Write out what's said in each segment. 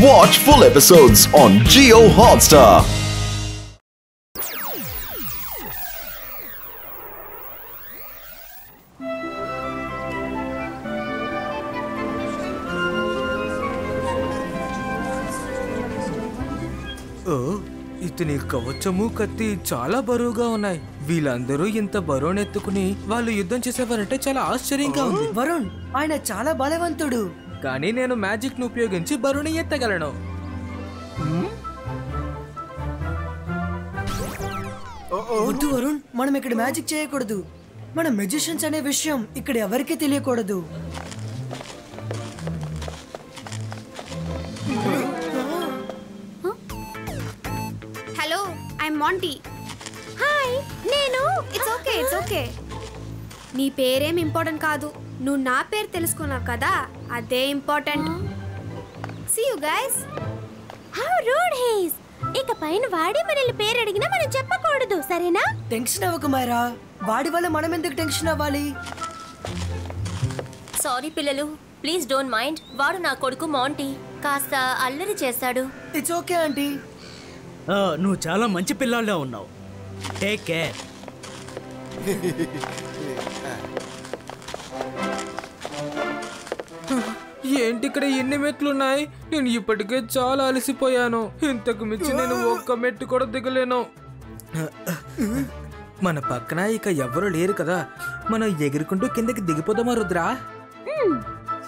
Watch full episodes on Jio Hotstar. ఇతని కవచము కత్తి చాలా బరువుగా ఉన్నాయి. వీళ్ళందరూ ఇంత బరువునెత్తుకుని వాళ్ళు యుద్ధం చేసేవారంటే చాలా ఆశ్చర్యంగా ఉంది. వరుణ్ ఆయన చాలా బలవంతుడు. కానీ నేను మ్యాజిక్ ను ఉపయోగించి బరువుని ఎత్తగలను. వద్దు వరుణ్, మనం ఇక్కడ మ్యాజిక్ చేయకూడదు. మన మెజిషియన్స్ అనే విషయం ఇక్కడ ఎవరికీ తెలియకూడదు. Hello, I'm Monty. హాయ్, నేను. It's okay. నీ పేరేం ఇంపార్టెంట్ కాదు, నువ్వు నా పేరు తెలుసుకున్నావు కదా, అదే important. See you guys. How rude he is. ఇక పైన వాడి మనల్ని పేరు అడిగినా మనం చెప్పకూడదు, సరేనా? టెన్షన్ అవ్వకు మైరా, వాడి వల్ల మనం ఎందుకు టెన్షన్ అవ్వాలి? సారీ పిల్లలు, ప్లీజ్ డోంట్ మైండ్. వాడు నా కొడుకు మాంటీ, కాస్త అల్లరి చేస్తాడు. It's okay aunty. నువ్వు చాలా మంచి పిల్లాడిలా ఉన్నావు. Take care. ఏంటి ఇక్కడ ఎన్ని మెట్లున్నాయి? నేను ఇప్పటికే చాలా అలసిపోయాను. ఇంతకు మించి నేను ఒక్క మెట్టు కూడా దిగలేను. మన పక్కన ఇక ఎవరు లేరు కదా, మనం ఎగురుకుంటూ కిందకి దిగిపోదామా Rudra?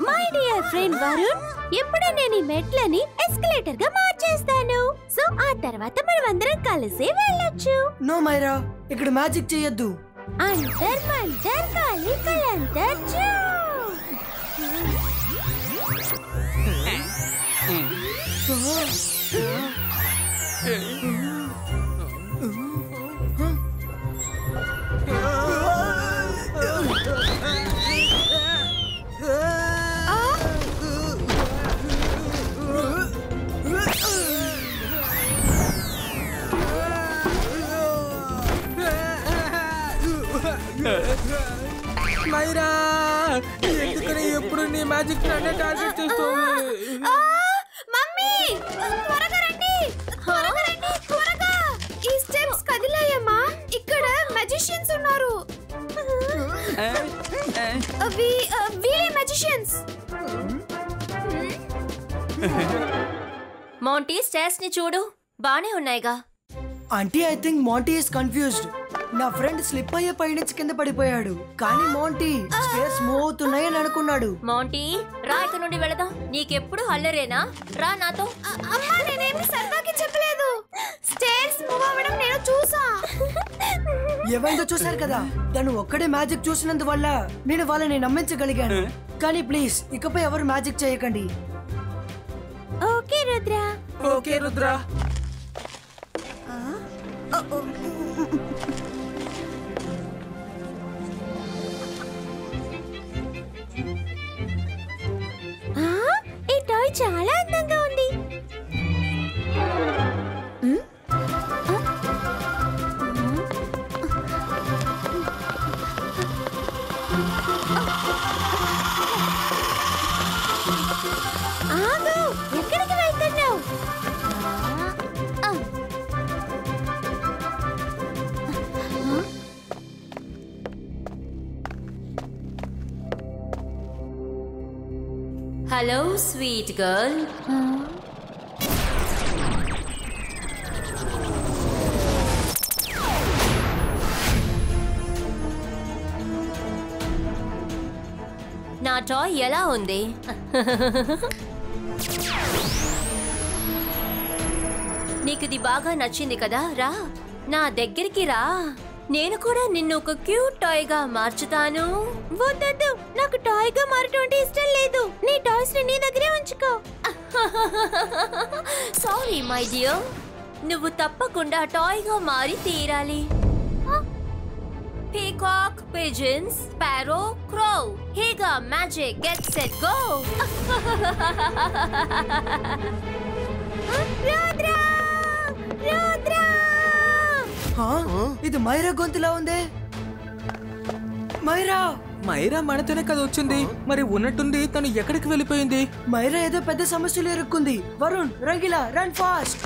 My dear friend Varun, ఇప్పుడు నేను ఈ మెట్లని ఎస్కలేటర్ గా మార్చేస్తాను. సో ఆ తర్వాత మనం అందరం కలిసి వెళ్ళొచ్చు. నో మైరా, ఇక్కడ మ్యాజిక్ చేయొద్దు. అంతర్ మంతర్ కాలి కలంతర్ జో. మైరా, ఎందుకని ఎప్పుడు నీ మ్యాజిక్ నన్నే టార్గెట్ చేస్తావు? మమ్మీ, త్వరగా రండి. ఈ స్టెప్స్ కదిలాయమ్మా. ఇక్కడ మ్యాజిషియన్స్ ఉన్నారు. వీళ్ళే మ్యాజిషియన్స్. మాంటీ, స్టేర్స్ ని చూడు, బానే ఉన్నాయిగా. Aunty, I think Monty is confused. నా ఫ్రెండ్ స్లిప్ అయ్యే పైనుంచి కింద పడిపోయాడు, కానీ మాంటీ స్టేర్స్ మూవ్ అవుతున్నాయని అనుకున్నాడు. మాంటీ, రా, ఇక్కడ నుండి వెళదాం. నీకెప్పుడు అల్లరేనా? రా నాతో. అమ్మా, నేనేమి సరదాకి చెప్పలేదు. స్టేర్స్ మూవ్ అవ్వడం నేను చూసా. ఏమైందో చూసారు కదా, తను ఒక్కడే మ్యాజిక్ చూసినందువల్ల నేను వాళ్ళని నమ్మించగలిగాను. కానీ ప్లీజ్ ఇకపై ఎవరు మ్యాజిక్ చేయకండి. ఓకే రుద్రా. ఓకే రుద్రా. ఈ టాయ్ చాలా అందంగా ఉంది. ఆగు, ఎక్కడికి వెళ్తున్నావు? Hello sweet girl. నా టాయ్ ఎలా ఉంది? నీకు ఇది బాగా నచ్చింది కదా? రా, నా దగ్గరికి రా. నేను కూడా నిన్ను ఒక క్యూట్ టాయ్ గా మార్చుతాను. వద్దొద్దు, నాకు టాయ్ గా మారటం అంటే ఇష్టం లేదు. నీ టాయ్స్ ని నీ దగ్గరే ఉంచుకో. సారీ మై డియర్, నువ్వు తప్పకుండా టాయ్ గా మారి తీరాలి. Peacock, pigeons, sparrow, crow. హేగా magic, get set go. Rudra, Rudra. ఇది మైరా గొంతులా ఉంది. మైరా, మైరా మనతోనే కదా వచ్చింది. మరి ఉన్నట్టుండి తను ఎక్కడికి వెళ్ళిపోయింది? మైరా ఏదో పెద్ద సమస్యలు ఎరుక్కుంది. Varun, Rangila, run fast.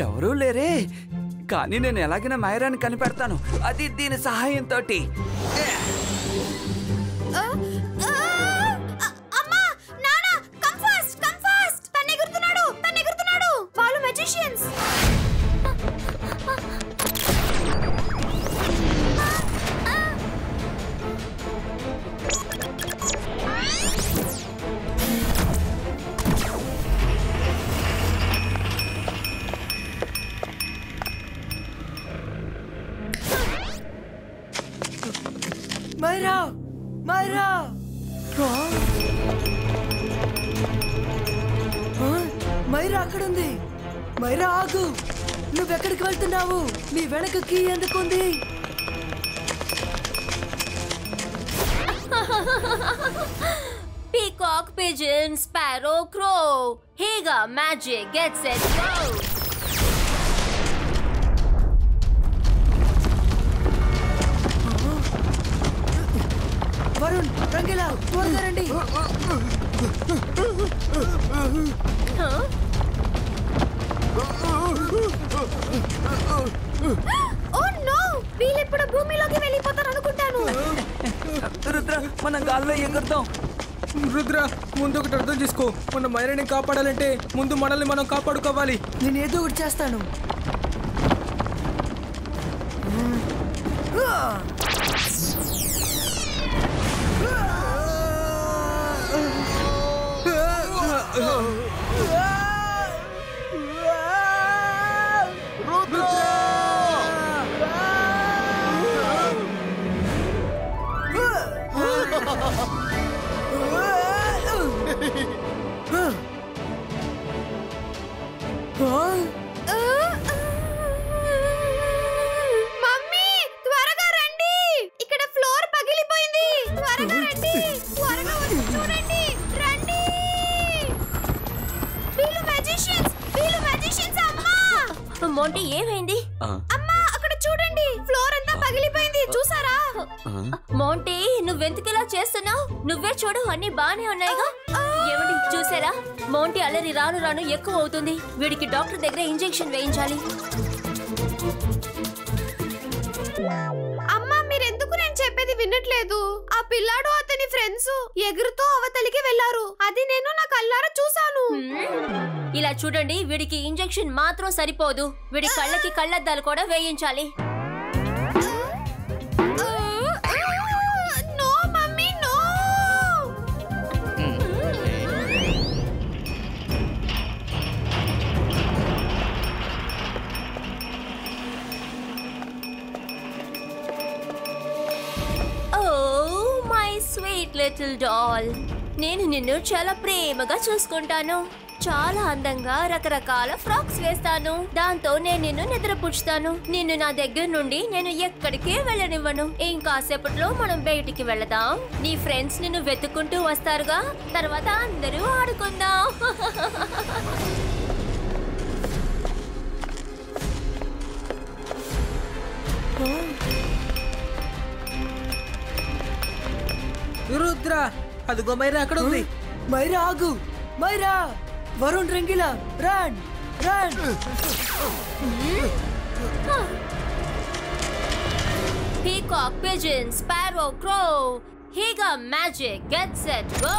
ఎవరూ లేరే, కానీ నేను ఎలాగైనా మైరాని కనిపెడతాను. అది దీని సహాయంతో. మైరా, మైరా, మైరా అక్కడుంది. మైరా ఆగు, నువ్వెక్కడికి వెళ్తున్నావు? నీ వెనక కీ ఎందుకుంది? Peacock, pigeon, sparrow, crow. Higa, magic, get set, go. Varun, Rangeela, త్వరగా రండి. వీళ్ళెప్పుడు భూమిలోకి వెళ్ళిపోతారు అనుకుంటాను. రుద్ర, మనం గాల్లో ఎగురుతాం. రుద్ర, ముందు ఒకటి అర్థం చేసుకో. మన మైరాని కాపాడాలంటే ముందు మనల్ని మనం కాపాడుకోవాలి. నేను ఏదో ఒకటి చేస్తాను. మమ్మీ, త్వరగా రండి. ఇక్కడ ఫ్లోర్ పగిలిపోయింది. త్వరగా రండి, త్వరగా వచ్చి చూడండి. రండి. వీళ్ళు మ్యాజిషియన్స్ అమ్మా. మోంటీ, ఏమైంది? అమ్మా, అక్కడ చూడండి, ఫ్లోర్ అంతా పగిలిపోయింది. చూసారా? మోంటీ, నువ్వెందుకిలా చేస్తున్నావు? నువ్వే చూడు, అన్ని బానే ఉన్నాయిగా. ఏమండి, చూసారా? మోంటీ అల్లరి రాను రాను ఎక్కువ అవుతుంది. వీడికి డాక్టర్ దగ్గర ఇంజెక్షన్ వేయించాలి. అమ్మా, మీరెందుకు నేను చెప్పేది వినట్లేదు? ఆ పిల్లాడు అతని ఫ్రెండ్స్ ఎగురుతూ అవతలికి వెళ్లారు. అది నేను నా కళ్ళారా చూసాను. ఇలా చూడండి, వీడికి ఇంజెక్షన్ మాత్రం సరిపోదు. వీడి కళ్ళకి కళ్ళద్దాలు కూడా వేయించాలి. No mummy, no. Oh my sweet little doll, నేను నిన్ను చాలా ప్రేమగా చూసుకుంటాను. చాలా అందంగా రకరకాల ఫ్రాక్స్ వేస్తాను. దాంతో నేను నిన్ను నిద్రపుచ్చుతాను. నిన్ను నా దగ్గర నుండి నేను ఎక్కడికే వెళ్ళనివ్వను. ఇంకాసేపట్లో మనం బయటికి వెళదాం. నీ ఫ్రెండ్స్ నిన్ను వెతుక్కుంటూ వస్తారుగా. తర్వాత అందరూ ఆడుకుందాం. రుద్ర, అదిగో మైరా అక్కడ ఉంది. మైరా ఆగు, Myra. Varun, Rangila, run, run. Peacock, pigeon, sparrow, crow. Higa, magic, get set, go.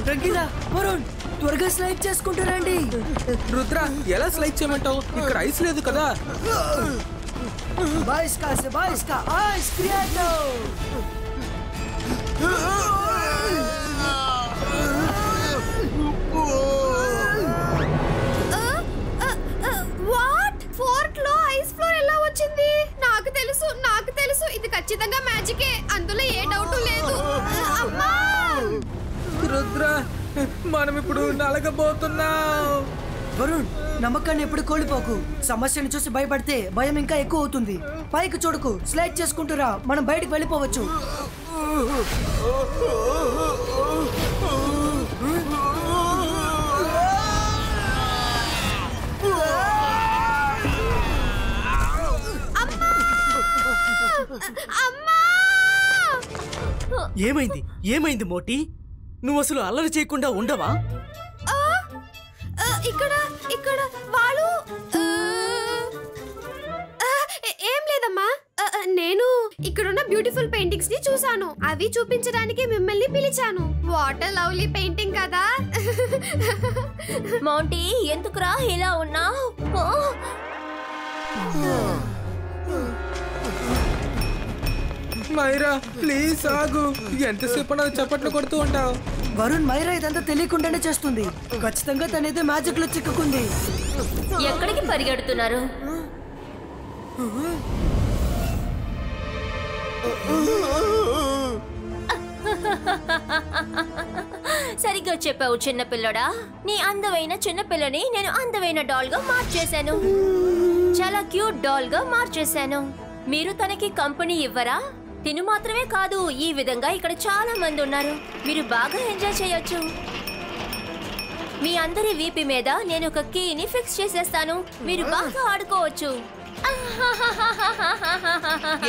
Rangila, Varun, త్వరగా స్లైడ్ చేసుకుంటూ రండి. రుద్ర, ఎలా స్లైడ్ చేయమంటావు? ఇక్కడ ఐస్ లేదు కదా. बाईस का से 22 का आइस क्रिएटो. వాట్? ఫోర్ట్ లో ఐస్ ఫ్లోర్ ఎలా వచ్చింది? నాకు తెలుసు ఇది ఖచ్చితంగా మ్యాజికే. అందులో ఏ డౌట్ లేదు. అమ్మా, రుద్ర, మనం ఇప్పుడు నలగబోతున్నాం. వరుణ్, నమ్మకాన్ని ఎప్పుడు కోల్పోకు. సమస్యను చూసి భయపడితే భయం ఇంకా ఎక్కువ అవుతుంది. పైకి చూడకు, స్లైడ్ చేసుకుంటురా, మనం బయటికి వెళ్ళిపోవచ్చు. ఏమైంది ఏమైంది మోటీ? నువ్వు అసలు అల్లరి చేయకుండా ఉండవా? ఇక్కడ ఇక్కడ వాళ్ళు ఏం లేదమ్మా. నేను ఇక్కడున్న బ్యూటిఫుల్ పెయింటింగ్స్ ని చూసాను. అవి చూపించడానికి మిమ్మల్ని పిలిచాను. వాటర్ లవ్లీ పెయింటింగ్ కదా. మౌంటీ ఎందుకురా ఇలా ఉన్నావు? మైరా ప్లీజ్ ఆగు. ఎంతసేపు నాకు చప్పట్లు కొడుతూ ఉంటావు? వరుణ్, మైరా ఇదంతా తెలియకుండానే చేస్తుంది. ఖచ్చితంగా తనేదో మ్యాజిక్ లో చిక్కుకుంది. ఎక్కడికి పరిగెడుతున్నారు? సరిగ్గా చెప్పావు చిన్నపిల్లడా. నీ అందమైన చిన్నపిల్లని నేను అందమైన డాల్ గా మార్చేశాను. చాలా క్యూట్ డాల్ గా మార్చేశాను. మీరు తనకి కంపెనీ ఇవ్వరా? తిను మాత్రమే కాదు, ఈ విధంగా ఇక్కడ చాలా మంది ఉన్నారు. మీరు బాగా ఎంజాయ్ చేయొచ్చు. మీ అందరి వీపి మీద నేను ఒక కీని ఫిక్స్ చేసేస్తాను. మీరు బాగా ఆడుకోవచ్చు.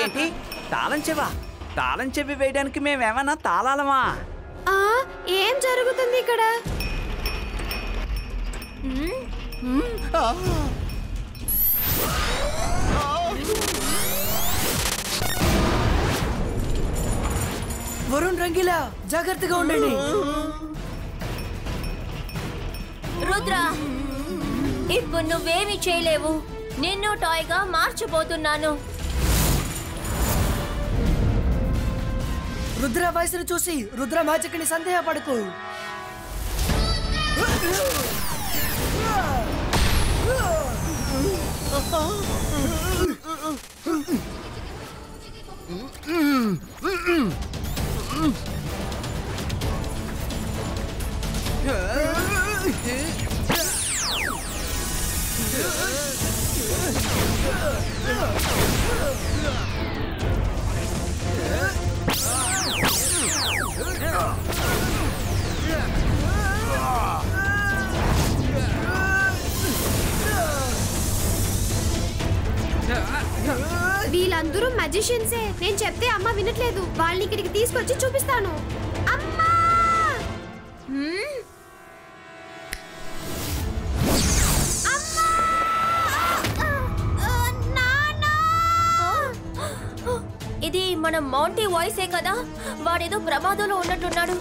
ఏంటి తాళం చెవా? తాళం చెవి వేయడానికి మేమేమన్నా తాళాలమా? ఏం జరుగుతుంది ఇక్కడ? వరుణ్, రంగీలా, జాగ్రత్తగా ఉండండి. రుద్ర, ఇప్పుడు నువ్వేమి చేయలేవు. నిన్ను టాయ్ గా మార్చబోతున్నాను. రుద్ర వయసును చూసి రుద్ర మ్యాజిక్ ని సందేహపడకు. వీళ్ళందరూ మ్యాజిషియన్సే. నేను చెప్తే అమ్మ వినట్లేదు. వాళ్ళని ఇక్కడికి తీసుకొచ్చి చూపిస్తాను. అమ్మా! ఇది మన మౌంటీ వాయిసే కదా. వాడేదో ప్రమాదంలో ఉన్నట్టున్నాడు.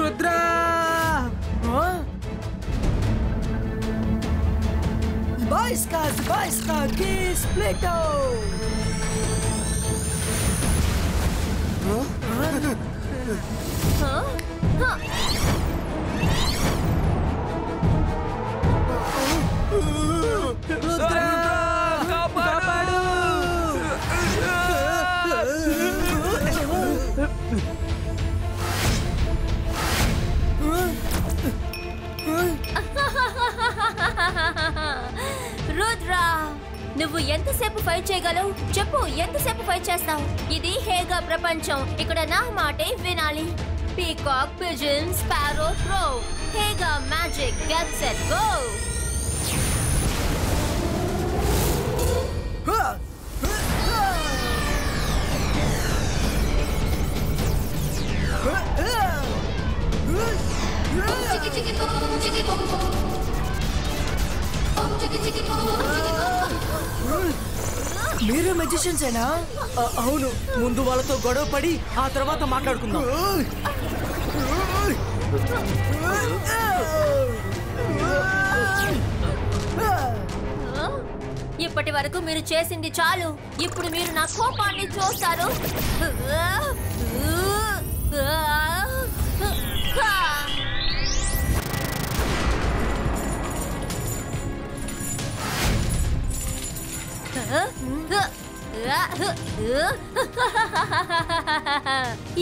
రుద్ర, బాయ్స్కా స్ప్లిటో. రుద్ర, కాపాడు. రుద్ర, నువ్వు ఎంతసేపు ఫైట్ చేయగలవు చెప్పు? ఎంతసేపు ఫైట్ చేస్తావు? ఇది హేగా ప్రపంచం. ఇక్కడ నా మాటే వినాలి. Peacock, pigeon, sparrow, throw. హేగా మ్యాజిక్. Get set go. మీరు మెజిషియన్సేనా? అవును. ముందు వాళ్ళతో గొడవ పడి ఆ తర్వాత మాట్లాడుకుందాం. ఇప్పటి వరకు మీరు చేసింది చాలు. ఇప్పుడు మీరు నా కోపాన్ని చూస్తారు.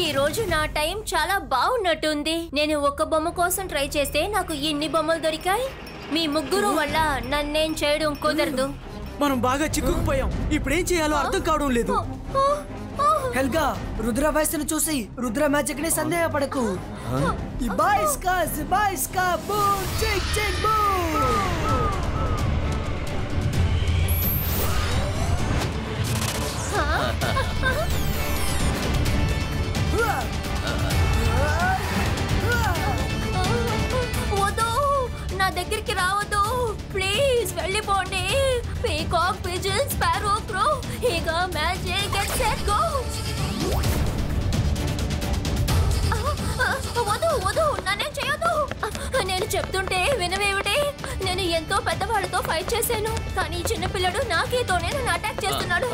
ఈ రోజు నా టైం చాలా బాగున్నట్టుంది. నేను ఒక బొమ్మ కోసం ట్రై చేస్తే నాకు ఇన్ని బొమ్మలు దొరికాయి. మీ ముగ్గురు వల్ల నన్నేం చేయడం కుదరదు. మనం బాగా చిక్కుకుపోయాం. ఇప్పుడేం చేయాలో అర్థం కావడం లేదు. హెల్గా, రుద్ర వయసును చూసి రుద్ర మ్యాజిక్ ని సందేహపడకు. వద్దు, నా దగ్గరికి రావద్దు ప్లీజ్, వెళ్ళిపోండి. పీకాక్, పిజన్, స్పారో, క్రో, ఇక మ్యాజిక్ అండ్ సెట్ గో. వద్దు వద్దు, నన్నేం చేయొద్దు. నేను చెప్తుంటే వినవేమిటి? నేను ఎంతో పెద్దవాళ్ళతో ఫైట్ చేశాను, కానీ ఈ చిన్న పిల్లడు నాకేతోనే నన్ను అటాక్ చేస్తున్నాడు.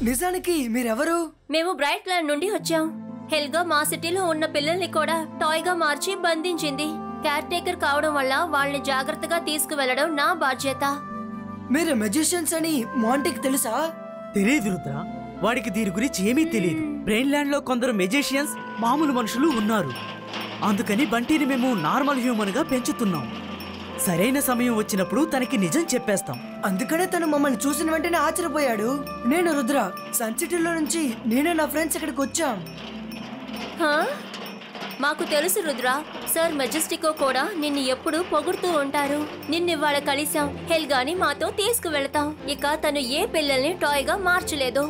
నిజానికి మీరెవరు? మేము బ్రైట్ ల్యాండ్ నుండి వచ్చాం. హెల్గా మా సిటీలో ఉన్న పిల్లల్ని కూడా టాయ్ గా మార్చి బంధించింది. కేర్ టేకర్ కావడం వల్ల వాళ్ళని జాగ్రత్తగా తీసుకువెళ్లడం నా బాధ్యత. మీరు మెజిషియన్స్ అని మాంటీకి తెలుసా? తెలియదు రుద్ర, వాడికి దీని గురించి ఏమీ తెలియదు. బ్రెయిన్ ల్యాండ్ లో కొందరు మెజిషియన్స్ మామూలు మనుషులు ఉన్నారు. అందుకని బంటిని మేము నార్మల్ హ్యూమన్ గా పెంచుతున్నాం. సరైన సమయం వచ్చినప్పుడు తనకి నిజం చెప్పేస్తాం. అందుకనే తను మమ్మల్ని చూసిన వెంటనే ఆశ్చర్యపోయాడు. నేను రుద్ర, సన్ సిటీలో నుంచి నేను నా ఫ్రెండ్స్ ఇక్కడికి వచ్చాం. మాకు తెలుసు రుద్ర, సర్ మెజెస్టికో కూడా నిన్ను ఎప్పుడు పొగుడుతూ ఉంటారు. నిన్నివాళ కలిసాం. హెల్గాని మాతో తీసుకువెళతాం. ఇక తను ఏ పిల్లల్ని టాయ్ గా మార్చలేదు.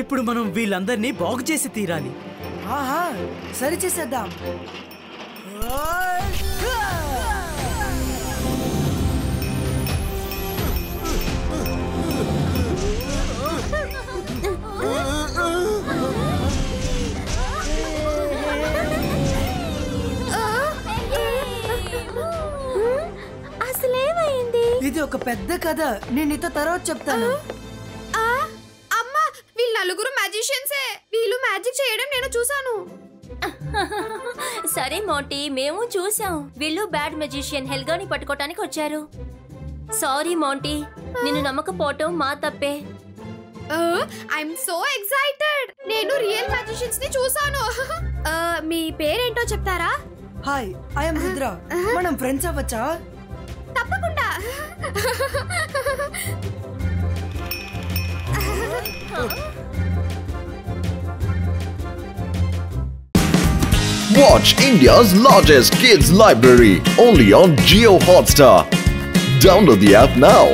ఇప్పుడు మనం వీళ్ళందరినీ బాగు చేసి తీరాలి. ఆహా, సరి చేసేద్దాం. అసలేమైంది? ఇది ఒక పెద్ద కథ, నేను నీతో తర్వాత చెప్తాను. అమ్మా, వీళ్ళు నలుగురు మ్యాజిషియన్సే. వీళ్ళు మ్యాజిక్ చేయడం నేను చూసాను. సరే మోంటీ, మేము చూసాం. వీళ్ళు బ్యాడ్ మెజిషియన్ హెల్గాని పట్టుకోవటానికి వచ్చారు. సారీ మోంటీ, నిన్ను నమ్మకపోవటం మా తప్పే. I'm so excited. నేను రియల్ మ్యాజిషియన్స్ ని చూసాను. మీ పేరేంటో చెప్తారా? Hi, I'm Rudra. మనం ఫ్రెండ్స్ అవ్వచ్చా? తప్పకుండా. Watch India's largest kids library only on Jio Hotstar. Download the app now.